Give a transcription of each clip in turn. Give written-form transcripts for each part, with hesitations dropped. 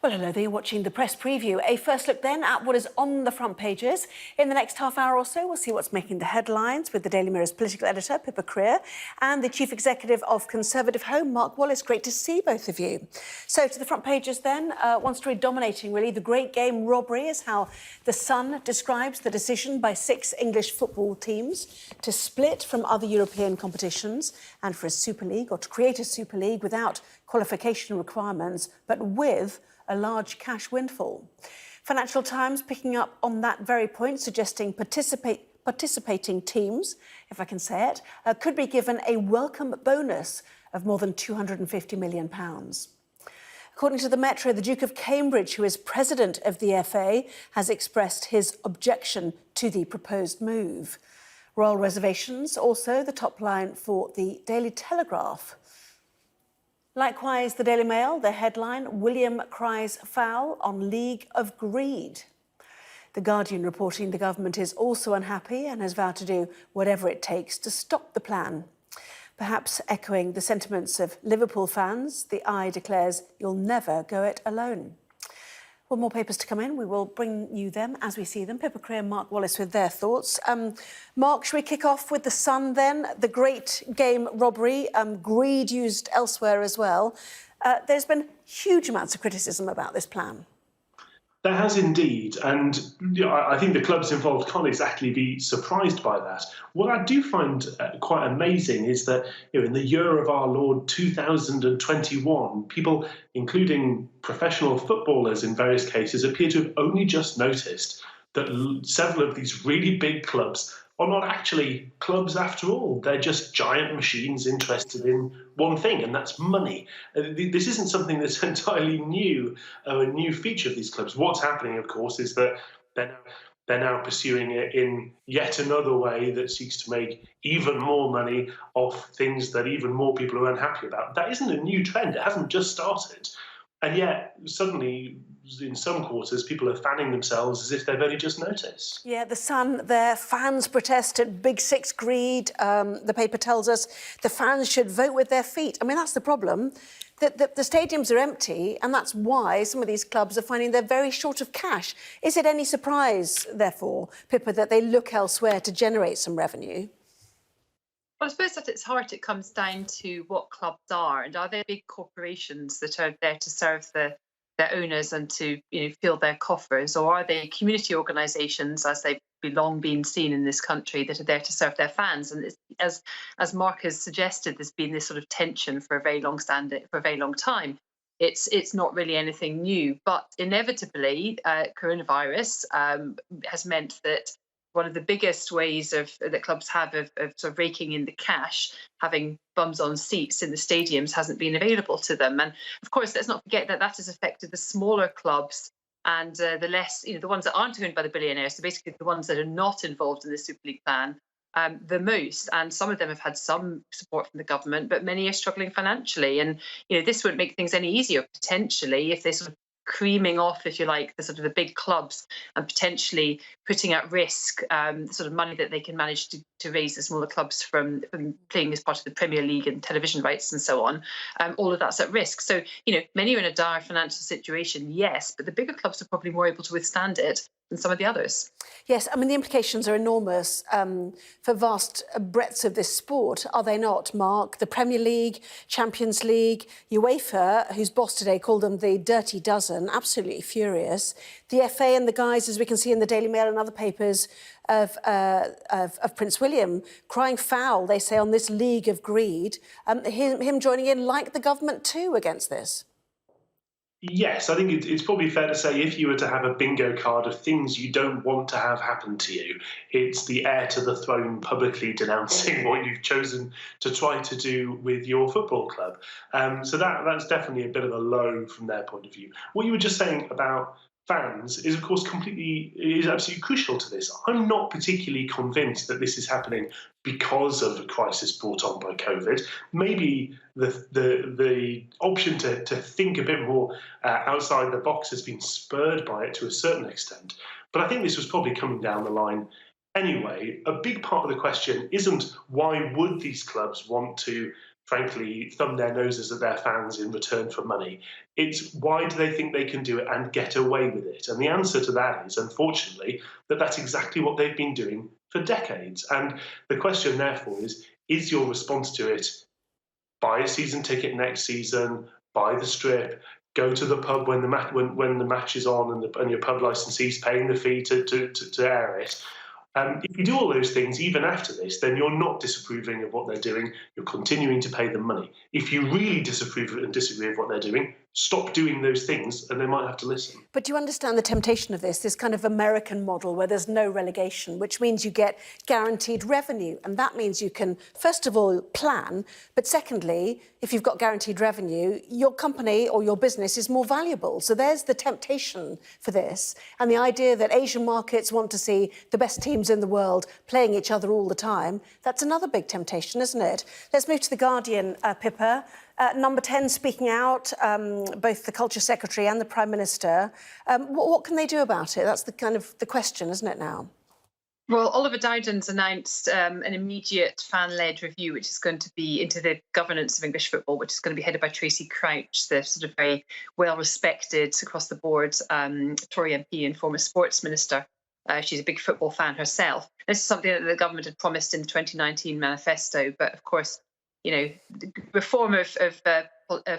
Well, hello there, you're watching the press preview. A first look then at what is on the front pages. In the next half hour or so, we'll see what's making the headlines with the Daily Mirror's political editor, Pippa Crerar, and the Chief Executive of Conservative Home, Mark Wallace. Great to see both of you. So to the front pages then, one story dominating really, the great game robbery is how The Sun describes the decision by 6 English football teams to split from other European competitions and for a Super League, or to create a Super League without qualification requirements, but with a large cash windfall. Financial Times picking up on that very point, suggesting participating teams, if I can say it, could be given a welcome bonus of more than £250 million. According to the Metro, the Duke of Cambridge, who is president of the FA, has expressed his objection to the proposed move. Royal reservations, also the top line for the Daily Telegraph. Likewise, the Daily Mail, the headline, William cries foul on League of Greed. The Guardian reporting the government is also unhappy and has vowed to do whatever it takes to stop the plan. Perhaps echoing the sentiments of Liverpool fans, the Eye declares you'll never go it alone. Well, more papers to come in. We will bring you them as we see them. Pippa Crerar and Mark Wallace with their thoughts. Mark, should we kick off with The Sun then? The great game robbery, greed used elsewhere as well. There's been huge amounts of criticism about this plan. There has indeed, and I think the clubs involved can't exactly be surprised by that. What I do find quite amazing is that in the year of our Lord 2021, people, including professional footballers in various cases, appear to have only just noticed that several of these really big clubs are not actually clubs after all. They're just giant machines interested in one thing, and that's money. This isn't something that's entirely new, a new feature of these clubs. What's happening, of course, is that they're now pursuing it in yet another way that seeks to make even more money off things that even more people are unhappy about. That isn't a new trend. It hasn't just started. And yet, suddenly, in some quarters, people are fanning themselves as if they've only just noticed. Yeah, The Sun, their fans protest at Big Six greed. The paper tells us the fans should vote with their feet. I mean, that's the problem. The stadiums are empty, and that's why some of these clubs are finding they're very short of cash. Is it any surprise, therefore, Pippa, that they look elsewhere to generate some revenue? Well, I suppose at its heart, it comes down to what clubs are, and are they big corporations that are there to serve their owners and to fill their coffers, or are they community organisations, as they've long been seen in this country, that are there to serve their fans? And as Mark has suggested, there's been this sort of tension for a very long time. It's not really anything new, but inevitably, coronavirus has meant that one of the biggest ways that clubs have of sort of raking in the cash, having bums on seats in the stadiums, hasn't been available to them. And of course, let's not forget that has affected the smaller clubs and the less, the ones that aren't owned by the billionaires, so basically the ones that are not involved in the Super League plan, the most. And some of them have had some support from the government, but many are struggling financially. And this won't make things any easier potentially if they sort of creaming off, if you like, the big clubs and potentially putting at risk the sort of money that they can manage to raise the smaller clubs from playing as part of the Premier League and television rights and so on. All of that's at risk. So, many are in a dire financial situation, yes, but the bigger clubs are probably more able to withstand it than some of the others. Yes, I mean, the implications are enormous for vast breadths of this sport, are they not, Mark? The Premier League, Champions League, UEFA, whose boss today called them the Dirty Dozen, absolutely furious. The FA and the guys, as we can see in the Daily Mail and other papers, of Prince William, crying foul, they say, on this League of Greed. Him joining in, like the government too, against this. Yes, I think it's probably fair to say if you were to have a bingo card of things you don't want to have happen to you, it's the heir to the throne publicly denouncing what you've chosen to try to do with your football club. So that's definitely a bit of a low from their point of view. What you were just saying about fans is, of course, absolutely crucial to this. I'm not particularly convinced that this is happening because of a crisis brought on by COVID. Maybe the option to think a bit more outside the box has been spurred by it to a certain extent. But I think this was probably coming down the line anyway. A big part of the question isn't why would these clubs want to frankly, thumb their noses at their fans in return for money. It's why do they think they can do it and get away with it? And the answer to that is, unfortunately, that that's exactly what they've been doing for decades. And the question, therefore, is your response to it buy a season ticket next season, buy the strip, go to the pub when the match is on and your pub licensee's paying the fee to air it? If you do all those things, even after this, then you're not disapproving of what they're doing. You're continuing to pay them money. If you really disapprove and disagree of what they're doing, stop doing those things and they might have to listen. But do you understand the temptation of this kind of American model where there's no relegation, which means you get guaranteed revenue. And that means you can, first of all, plan. But secondly, if you've got guaranteed revenue, your company or your business is more valuable. So there's the temptation for this. And the idea that Asian markets want to see the best teams in the world playing each other all the time, that's another big temptation, isn't it? Let's move to The Guardian, Pippa. Number 10 speaking out, both the Culture Secretary and the Prime Minister. What can they do about it? That's the question, isn't it now? Well, Oliver Dowden's announced an immediate fan-led review, which is going to be into the governance of English football, which is going to be headed by Tracy Crouch, the sort of very well-respected across the board Tory MP and former sports minister. She's a big football fan herself. This is something that the government had promised in the 2019 manifesto, but of course, the reform of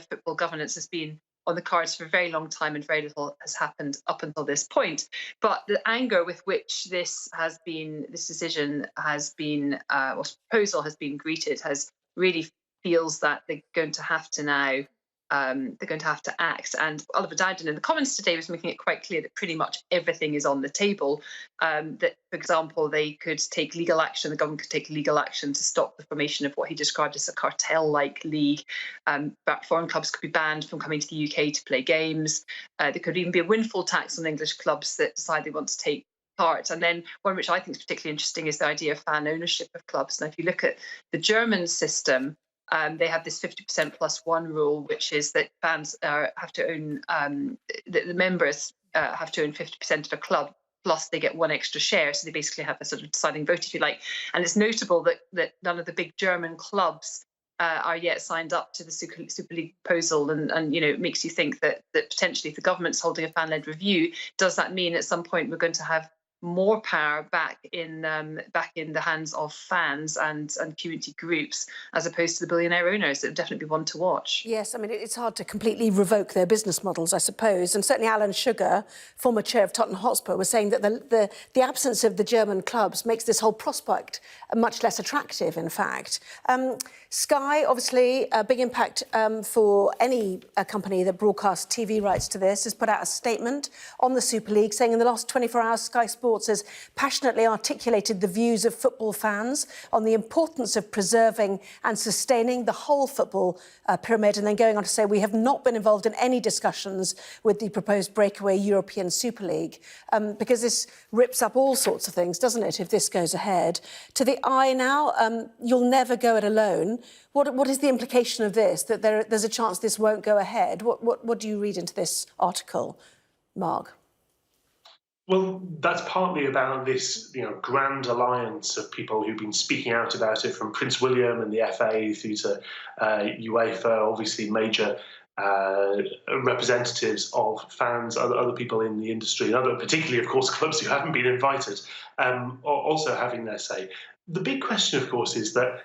football governance has been on the cards for a very long time and very little has happened up until this point. But the anger with which this decision has been, or proposal has been greeted has really feels that they're going to have to now act. And Oliver Dowden in the Commons today was making it quite clear that pretty much everything is on the table. That, for example, they could take legal action, the government could take legal action to stop the formation of what he described as a cartel-like league. Foreign clubs could be banned from coming to the UK to play games. There could even be a windfall tax on English clubs that decide they want to take part. And then one which I think is particularly interesting is the idea of fan ownership of clubs. Now, if you look at the German system, they have this 50% plus one rule, which is that fans have to own, the members have to own 50% of a club, plus they get one extra share. So they basically have a sort of deciding vote, if you like. And it's notable that none of the big German clubs are yet signed up to the Super League proposal. And it makes you think that potentially if the government's holding a fan-led review, does that mean at some point we're going to have more power back in the hands of fans and community groups, as opposed to the billionaire owners? It would definitely be one to watch. Yes, I mean, it's hard to completely revoke their business models, I suppose. And certainly Alan Sugar, former chair of Tottenham Hotspur, was saying that the absence of the German clubs makes this whole prospect much less attractive, in fact. Sky, obviously, a big impact for any company that broadcasts TV rights to this, has put out a statement on the Super League saying in the last 24 hours, Sky Sports has passionately articulated the views of football fans on the importance of preserving and sustaining the whole football pyramid, and then going on to say we have not been involved in any discussions with the proposed breakaway European Super League, because this rips up all sorts of things, doesn't it, if this goes ahead. To the Eye now, you'll never go it alone. What is the implication of this, that there's a chance this won't go ahead? What do you read into this article, Mark? Well, that's partly about this, grand alliance of people who've been speaking out about it, from Prince William and the FA through to UEFA, obviously major representatives of fans, other people in the industry, and particularly, of course, clubs who haven't been invited, also having their say. The big question, of course, is that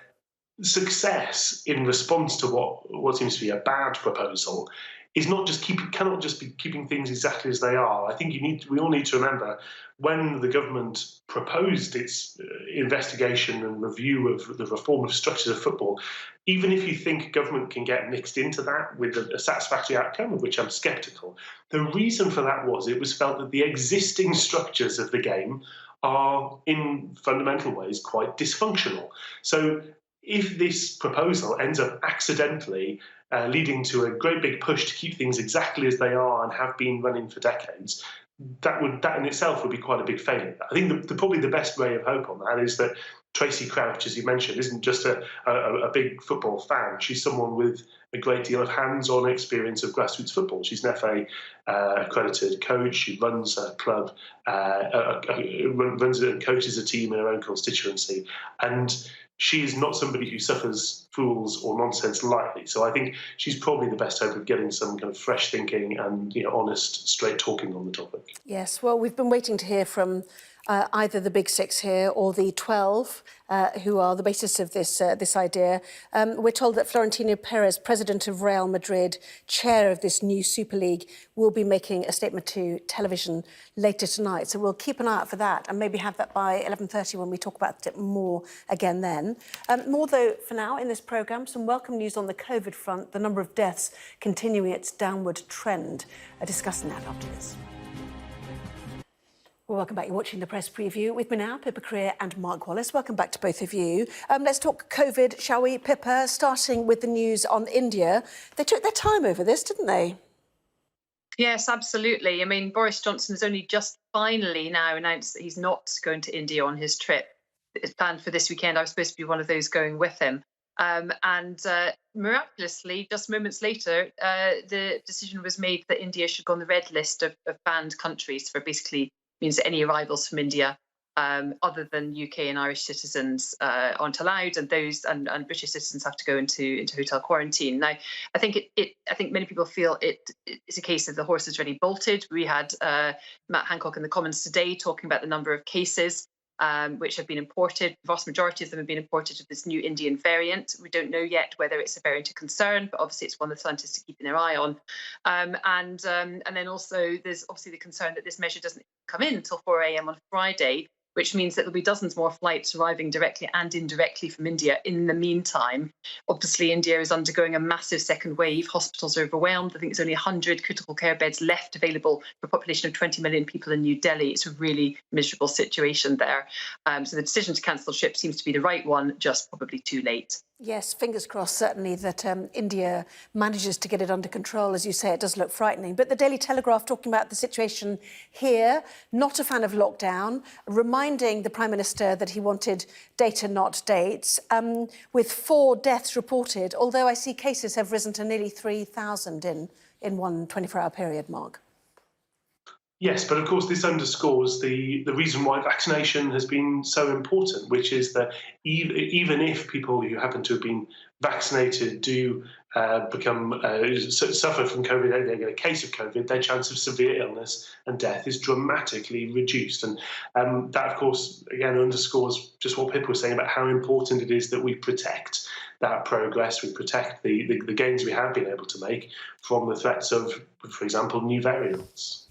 success in response to what seems to be a bad proposal cannot just be keeping things exactly as they are. I think we all need to remember, when the government proposed its investigation and review of the reform of structures of football, even if you think government can get mixed into that with a satisfactory outcome, of which I'm sceptical, the reason for that was it was felt that the existing structures of the game are, in fundamental ways, quite dysfunctional. So if this proposal ends up accidentally leading to a great big push to keep things exactly as they are and have been running for decades, that in itself would be quite a big failure. I think probably the best ray of hope on that is that Tracy Crouch, as you mentioned, isn't just a big football fan. She's someone with a great deal of hands-on experience of grassroots football. She's an FA accredited coach. She runs a club, runs and coaches a team in her own constituency. And she is not somebody who suffers fools or nonsense lightly. So I think she's probably the best hope of getting some kind of fresh thinking and honest, straight talking on the topic. Yes, well, we've been waiting to hear from either the big six here or the 12 who are the basis of this idea. We're told that Florentino Perez, president of Real Madrid, chair of this new Super League, will be making a statement to television later tonight. So we'll keep an eye out for that and maybe have that by 11:30 when we talk about it more again then. More, though, for now in this programme, some welcome news on the COVID front, the number of deaths continuing its downward trend. Discussing that after this. Well, welcome back. You're watching the press preview with me now, Pippa Crerar and Mark Wallace. Welcome back to both of you. Let's talk COVID, shall we, Pippa? Starting with the news on India. They took their time over this, didn't they? Yes, absolutely. I mean, Boris Johnson has only just finally now announced that he's not going to India on his trip. It's planned for this weekend. I was supposed to be one of those going with him. Miraculously, just moments later, the decision was made that India should go on the red list of banned countries for basically means that any arrivals from India other than UK and Irish citizens aren't allowed, and those and British citizens have to go into hotel quarantine. Now, I think I think many people feel it's a case of the horse is already bolted. We had Matt Hancock in the Commons today talking about the number of cases which have been imported. The vast majority of them have been imported of this new Indian variant. We don't know yet whether it's a variant of concern, but obviously it's one that scientists are keeping their eye on. And then also there's obviously the concern that this measure doesn't come in until 4 a.m. on Friday, which means that there'll be dozens more flights arriving directly and indirectly from India in the meantime. Obviously, India is undergoing a massive second wave. Hospitals are overwhelmed. I think there's only 100 critical care beds left available for a population of 20 million people in New Delhi. It's a really miserable situation there. So the decision to cancel the trip seems to be the right one, just probably too late. Yes, fingers crossed, certainly, that India manages to get it under control. As you say, it does look frightening. But the Daily Telegraph talking about the situation here, not a fan of lockdown, reminding the Prime Minister that he wanted data, not dates, with 4 deaths reported, although I see cases have risen to nearly 3,000 in one 24-hour period, Mark. Yes, but of course this underscores the reason why vaccination has been so important, which is that even if people who happen to have been vaccinated do suffer from COVID, they get a case of COVID, their chance of severe illness and death is dramatically reduced. And that, of course, again, underscores just what Pippa was saying about how important it is that we protect that progress, we protect the gains we have been able to make from the threats of, for example, new variants.